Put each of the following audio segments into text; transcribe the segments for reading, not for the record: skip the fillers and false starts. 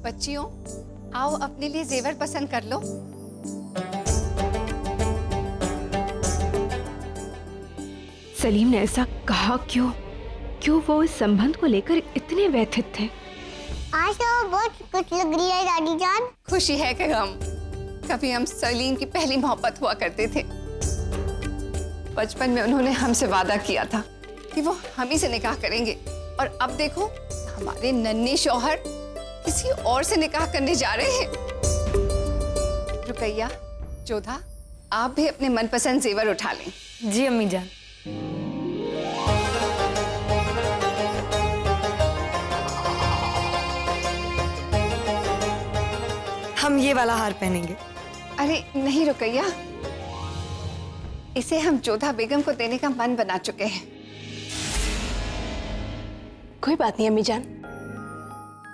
बच्चियों, आओ अपने लिए जेवर पसंद कर लो। सलीम ने ऐसा कहा क्यों? क्यों वो इस संबंध को लेकर इतने व्यथित थे? आज तो बहुत खुश लग रही है दादी जान। खुशी है कि गम? कभी हम सलीम की पहली मोहब्बत हुआ करते थे। बचपन में उन्होंने हमसे वादा किया था कि वो हम ही से निकाह करेंगे, और अब देखो हमारे नन्हे शौहर किसी और से निकाह करने जा रहे हैं। रुकैया, जोधा, आप भी अपने मनपसंद जेवर उठा लें। जी अम्मी जान। हम ये वाला हार पहनेंगे। अरे नहीं रुकैया, इसे हम जोधा बेगम को देने का मन बना चुके हैं। कोई बात नहीं अम्मी जान,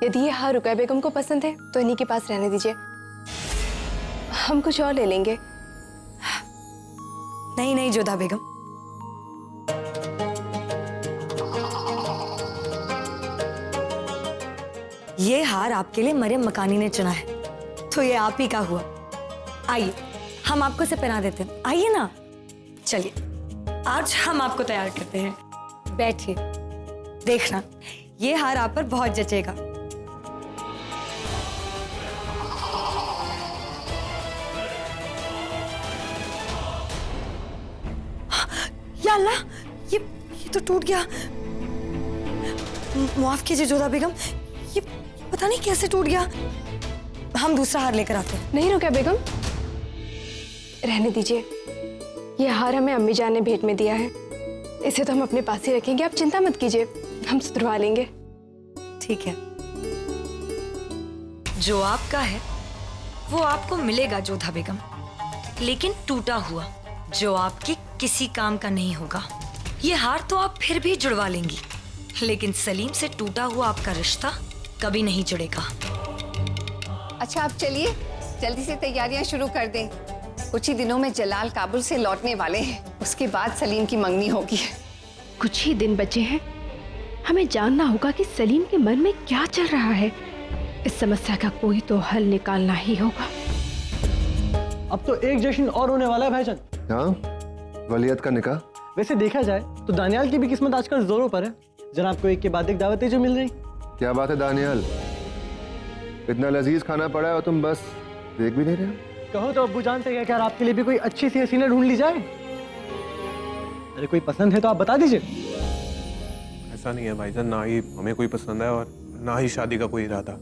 यदि ये हार रुकैया बेगम को पसंद है तो इन्हीं के पास रहने दीजिए, हम कुछ और ले लेंगे। नहीं नहीं जोधा बेगम, ये हार आपके लिए मरियम मकानी ने चुना है, तो ये आप ही का हुआ। आइए हम आपको इसे पहना देते हैं, आइए ना। चलिए आज हम आपको तैयार करते हैं, बैठिए। देखना ये हार आप पर बहुत जचेगा। या अल्लाह, ये तो टूट गया। माफ कीजिए जोधा बेगम, ये पता नहीं कैसे टूट गया। हम दूसरा हार लेकर आते हैं। नहीं रुकैया बेगम, रहने दीजिए, ये हार हमें अम्मी जान ने भेंट में दिया है, इसे तो हम अपने पास ही रखेंगे, आप चिंता मत कीजिए, हम सुधरवा लेंगे। ठीक है, जो आपका है वो आपको मिलेगा जोधा बेगम, लेकिन टूटा हुआ, जो आपके किसी काम का नहीं होगा। ये हार तो आप फिर भी जुड़वा लेंगी, लेकिन सलीम से टूटा हुआ आपका रिश्ता कभी नहीं जुड़ेगा। अच्छा आप चलिए जल्दी से तैयारियां शुरू कर दें। कुछ ही दिनों में जलाल काबुल से लौटने वाले हैं, उसके बाद सलीम की मंगनी होगी। कुछ ही दिन बचे हैं, हमें जानना होगा कि सलीम के मन में क्या चल रहा है। इस समस्या का कोई तो हल निकालना ही होगा। अब तो एक जश्न और होने वाला है भाईजान। हाँ, वलियत का निकाह। वैसे देखा जाए तो दानियाल की भी किस्मत आजकल जोरों पर है। जनाब को एक के बाद एक दावतें जो मिल रही। क्या बात है दानियाल, इतना लजीज खाना पड़ा है और तुम बस देख भी नहीं रहे हो? कहो तो अब्बू जान से क्या यार आपके लिए भी कोई अच्छी सी हसीना ढूंढ ली जाए। अरे कोई पसंद है तो आप बता दीजिए। ऐसा नहीं है भाईजान, ना ही हमें कोई पसंद है और ना ही शादी का कोई इरादा।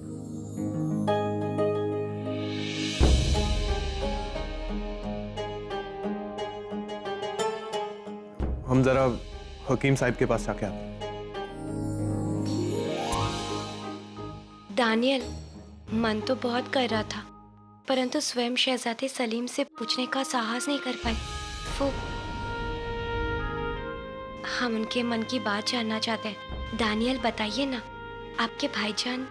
हम जरा हकीम साहब के पास जाके आते हैं। दानियल, मन तो बहुत कर रहा था, परंतु स्वयं शहजादे सलीम से पूछने का साहस नहीं कर पाई। वो हम उनके मन की बात जानना चाहते हैं। दानियल बताइए ना, आपके भाईजान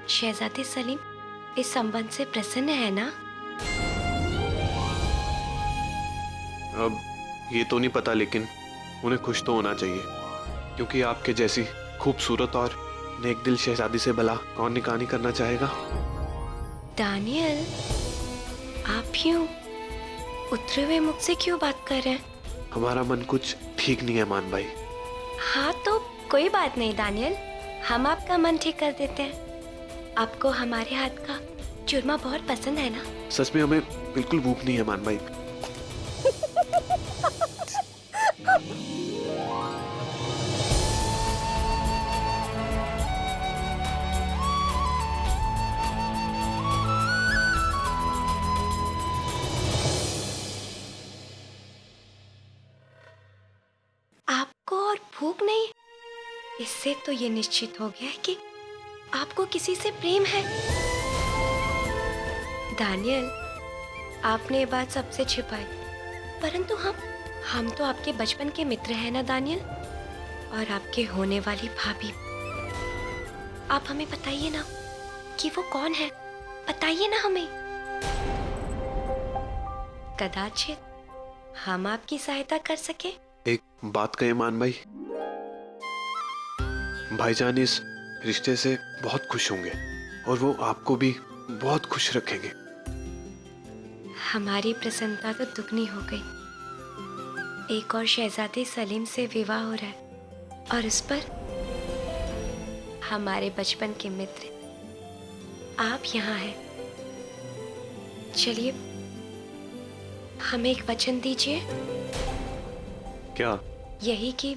शहजादे सलीम इस संबंध से प्रसन्न है ना? अब ये तो नहीं पता, लेकिन उन्हें खुश तो होना चाहिए, क्योंकि आपके जैसी खूबसूरत और नेक दिल शहजादी से भला कौन निकाह नहीं करना चाहेगा। दानियल, आप यूं उतरे हुए मुख से क्यों बात कर रहे हैं? हमारा मन कुछ ठीक नहीं है मान भाई। हाँ तो कोई बात नहीं दानियल, हम आपका मन ठीक कर देते हैं। आपको हमारे हाथ का चूरमा बहुत पसंद है ना? सच में हमें बिल्कुल भूख नहीं है मान भाई। आपको और भूख नहीं? इससे तो ये निश्चित हो गया है कि आपको किसी से प्रेम है। दानियल, आपने ये बात सबसे छिपाई, परंतु हम तो आपके बचपन के मित्र हैं ना दानियल, और आपके होने वाली भाभी। आप हमें बताइए ना कि वो कौन है, बताइए ना हमें। कदाचित हम आपकी सहायता कर सके। एक बात कहे मान भाई, भाईजान इस रिश्ते से बहुत खुश होंगे। और वो आपको भी बहुत खुश रखेंगे। हमारी प्रसन्नता तो दुगनी हो गई। एक और शहजादे सलीम से विवाह हो रहा है और उस पर हमारे बचपन के मित्र आप यहाँ हैं। चलिए हमें एक वचन दीजिए। क्या? यही कि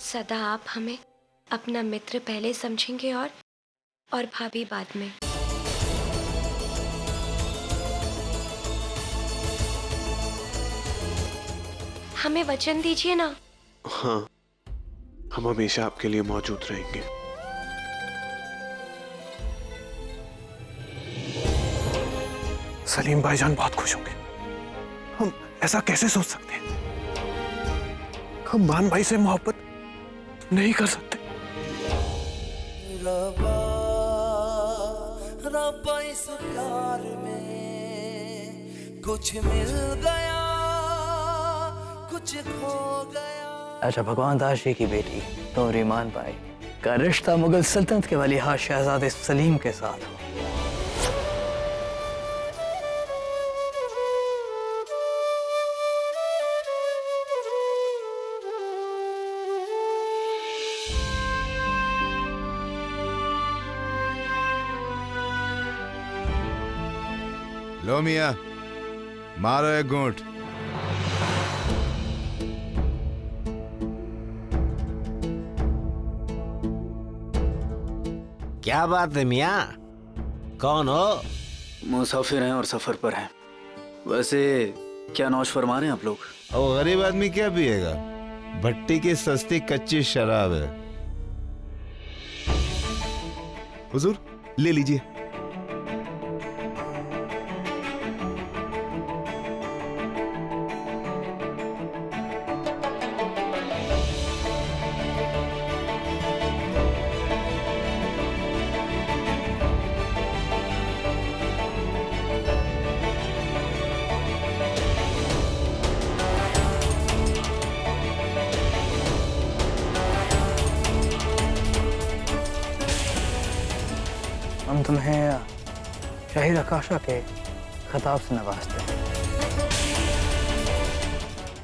सदा आप हमें अपना मित्र पहले समझेंगे और भाभी बाद में। हमें वचन दीजिए ना। हाँ, हम हमेशा आपके लिए मौजूद रहेंगे। सलीम भाईजान बहुत खुश होंगे। हम ऐसा कैसे सोच सकते हैं? हम मान भाई से मोहब्बत नहीं कर सकते। रब्बा इस प्यार में कुछ मिल गया, कुछ खो गया। अच्छा, भगवान दास जी की बेटी तो रीमान बाई का रिश्ता मुगल सल्तनत के वलीहा शहजादे सलीम के साथ हो। लो मियां, मारो एक घूंट। क्या बात है मियाँ, कौन हो? मुसाफिर हैं और सफर पर हैं। वैसे क्या नौश फरमा रहे हैं आप लोग? और गरीब आदमी क्या पिएगा? भट्टी की सस्ती कच्ची शराब है। हुजूर, ले लीजिए। हम तुम्हें शाही रकाशा के खिताब से नवाजते हैं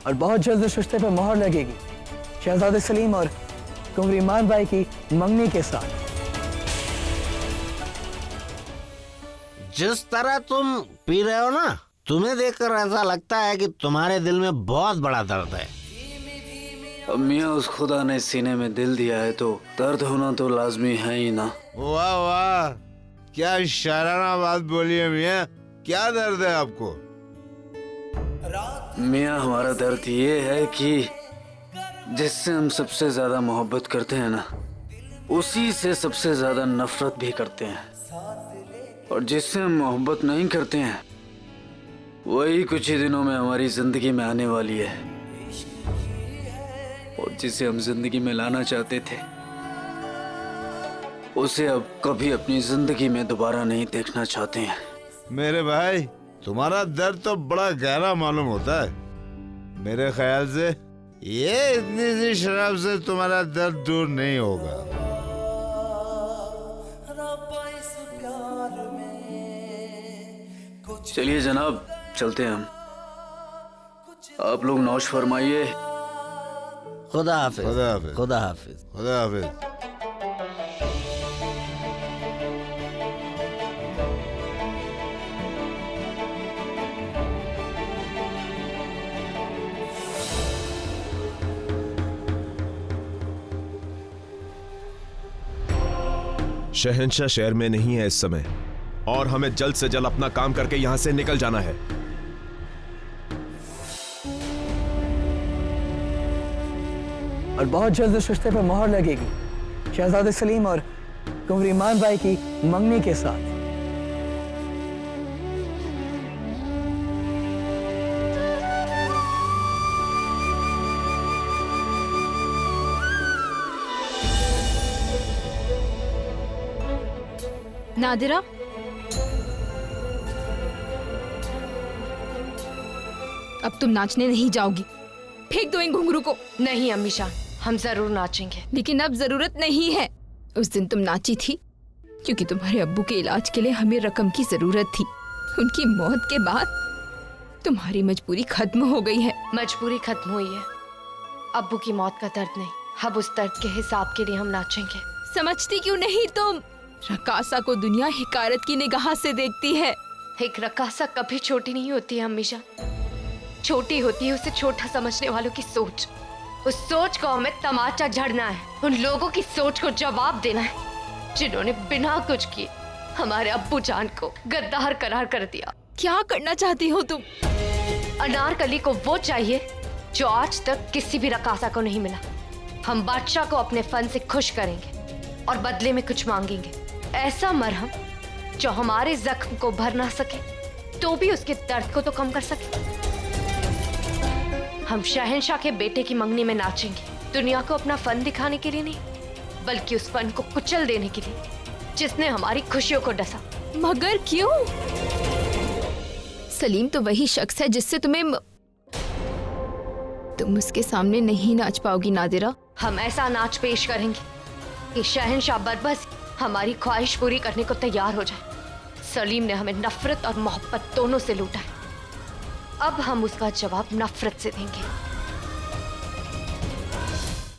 और बहुत जल्द इस रिश्ते पर मोहर लगेगी शहजादे सलीम और कुंवर ईमान बाई की मंगनी के साथ। जिस तरह तुम पी रहे हो ना, तुम्हें देखकर ऐसा लगता है कि तुम्हारे दिल में बहुत बड़ा दर्द है। अब मियाँ उस खुदा ने सीने में दिल दिया है तो दर्द होना तो लाजमी है ही ना। वाह वाह, क्या शाराना बात बोली है मियाँ। क्या दर्द है आपको? मियाँ, हमारा दर्द ये है कि जिससे हम सबसे ज्यादा मोहब्बत करते हैं ना, उसी से सबसे ज्यादा नफरत भी करते हैं। और जिससे हम मोहब्बत नहीं करते हैं, वही कुछ ही दिनों में हमारी जिंदगी में आने वाली है। और जिसे हम जिंदगी में लाना चाहते थे, उसे अब कभी अपनी जिंदगी में दोबारा नहीं देखना चाहते हैं। मेरे भाई, तुम्हारा दर्द तो बड़ा गहरा मालूम होता है। मेरे ख्याल से ये इतनी सी शराब से तुम्हारा दर्द दूर नहीं होगा। चलिए जनाब, चलते हैं हम। आप लोग नौश फरमाइए। खुदा हाफिज। खुदा हाफिज। खुदा हाफिज। खुदा हाफिज। शहंशाह शहर में नहीं है इस समय और हमें जल्द से जल्द अपना काम करके यहां से निकल जाना है। और बहुत जल्द इस रिश्ते पर मोहर लगेगी शहजादे सलीम और कुंवर ईमान बाई की मंगनी के साथ। नादिरा, अब तुम नाचने नहीं जाओगी। फेंक दो इन घुंघरू को। नहीं अम्मी जान, हम जरूर नाचेंगे। लेकिन अब जरूरत नहीं है। उस दिन तुम नाची थी क्योंकि तुम्हारे अब्बू के इलाज के लिए हमें रकम की जरूरत थी। उनकी मौत के बाद तुम्हारी मजबूरी खत्म हो गई है। मजबूरी खत्म हुई है, अब्बू की मौत का दर्द नहीं। अब उस दर्द के हिसाब के लिए हम नाचेंगे। समझती क्यों नहीं तुम? रकासा को दुनिया हिकारत की निगाह से देखती है। एक रकासा कभी छोटी नहीं होती है हमेशा, छोटी होती है उसे छोटा समझने वालों की सोच। उस सोच को हमें तमाचा झड़ना है, उन लोगों की सोच को जवाब देना है जिन्होंने बिना कुछ किए हमारे अब्बू जान को गद्दार करार कर दिया। क्या करना चाहती हो तुम? अनारकली को वो चाहिए जो आज तक किसी भी रकासा को नहीं मिला। हम बादशाह को अपने फन से खुश करेंगे और बदले में कुछ मांगेंगे, ऐसा मरहम जो हमारे जख्म को भर ना सके तो भी उसके दर्द को तो कम कर सके। हम शहंशाह के बेटे की मंगनी में नाचेंगे, दुनिया को अपना फन दिखाने के लिए नहीं, बल्कि उस फन को कुचल देने के लिए जिसने हमारी खुशियों को डसा। मगर क्यों? सलीम तो वही शख्स है जिससे तुम उसके सामने नहीं नाच पाओगी नादिरा। हम ऐसा नाच पेश करेंगे कि शहंशाह बरबस हमारी ख्वाहिश पूरी करने को तैयार हो जाए। सलीम ने हमें नफरत और मोहब्बत दोनों से लूटा है, अब हम उसका जवाब नफरत से देंगे।